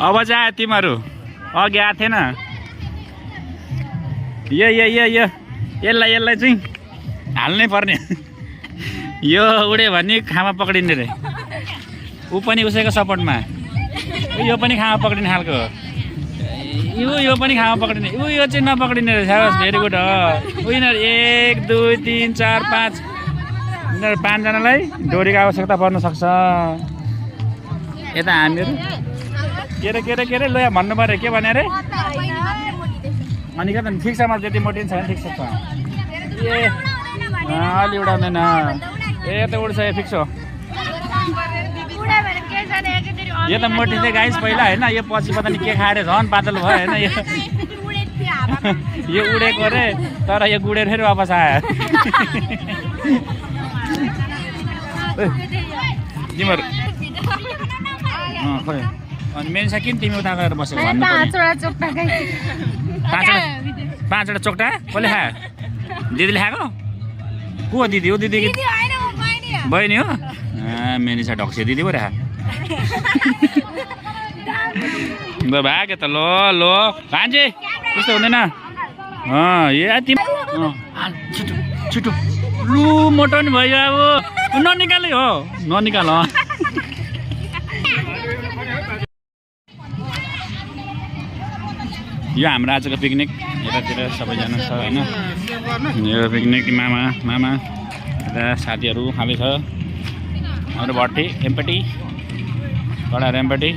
अब चाहिँ आयो तिमीहरू अघि आएको थिएन यसलाई चाहिँ हाल्नै पर्ने यो उड्यो भने खामा पक्रिने रे ऊ पनि उसैको सपोर्टमा यो पनि खामा पक्रिने खालको यो पनि खामा पक्रिने यो चाहिँ नपक्रिने रहेछ भेरी गुड हो यिनीहरू 1 2 3 4 5 यिनीहरू 5 जनालाई डोरीको आवश्यकता पर्न सक्छ यता हामीहरू के रे ल भन्नु पर्यो के भने रे अनि के त ठिक छ मलाई त्यति मोटिन छ भने ठिक छ ए अलि उडाउँदैन त उड्छ फिक्स हो यो त मोटिन्छ गाइस पहिला होइन यो पछि पता नि के खाएर झन् पातलो भयो होइन यो उडेको रे तर यो गुडेर फेरि वापस आयो तिमीहरू खोइ अनि मेन छ किन तिमी उता गएर बसेको भन्नु पाँचवटा चोक्टा कसले खायो दिदीले खाएको को हो दिदी हो दिदी बहिनी हो मेनी छ ढक्सियो दिदी पो राख भाग्यो त लो भान्जे त्यस्तो हुँदैन छिटो लु मोटाउनु भयो अब ननिकालै हो ननिकाल यो हाम्रो आजको पिकनिक यतातिर सबैजना छ होइन यो पिकनिक मामा यता साथीहरू खाँदैछ हाम्रो भट्टी एम्पटी कडा एम्पटी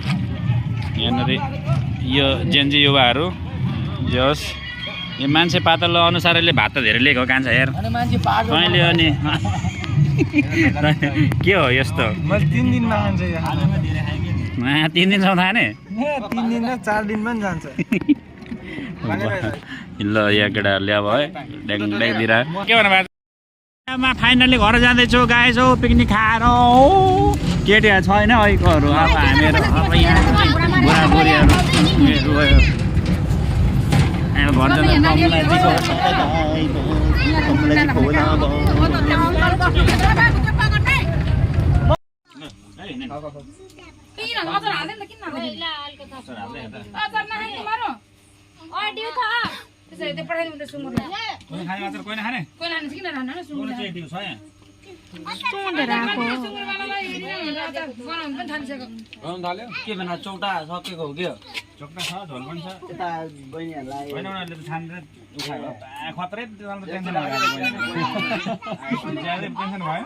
यहाँनिर यो जेन्जी युवाहरू जस यो मान्छे पातलो अनुसारले भात त धेरै लिएको कान्छ हेर कहिले अनि के हो यस्तो 3 दिनमा खान्छ 3 दिनसम्म खाने 3 दिन र 4 दिनमा पनि जान्छ ल यहाँ केटाहरूले अब है ड्याङतिर के भन्नु फाइनली घर जाँदैछु गाइस हो पिकनिक खाएर हो केटीहरू छैन अहिलेकोहरू अब हामीहरू अब यहाँ बुढाबुढीहरू घर के भन्छ चौटा सकेको हो के चोक्टा छ झोल पनि छ यता बहिनीहरूलाई होइन उनीहरूले त छानेर खत्रै टेन्सन भयो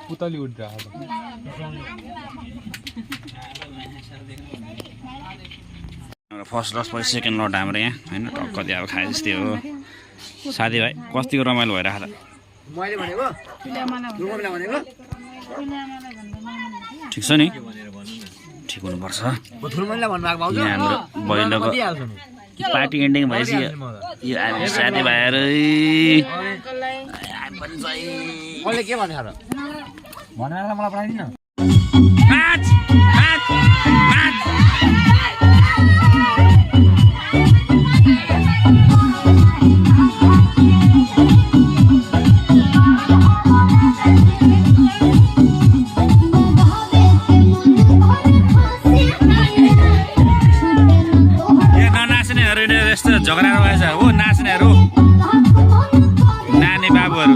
पुतली उड्छ फर्स्ट लस पछि सेकेन्ड लट हाम्रो यहाँ होइन टक्क त्यो अब खाए जस्तै हो साथीभाइ कतिको रमाइलो भइरहेको ठिक छ नि ठिक हुनुपर्छ हाम्रो पहिलोको पार्टी एन्डिङ भएपछि यो साथीभाइहरू के भने मलाई पठाइदिनु यस्तो झगडा भएछ हो नाच्नेहरू नानी बाबुहरू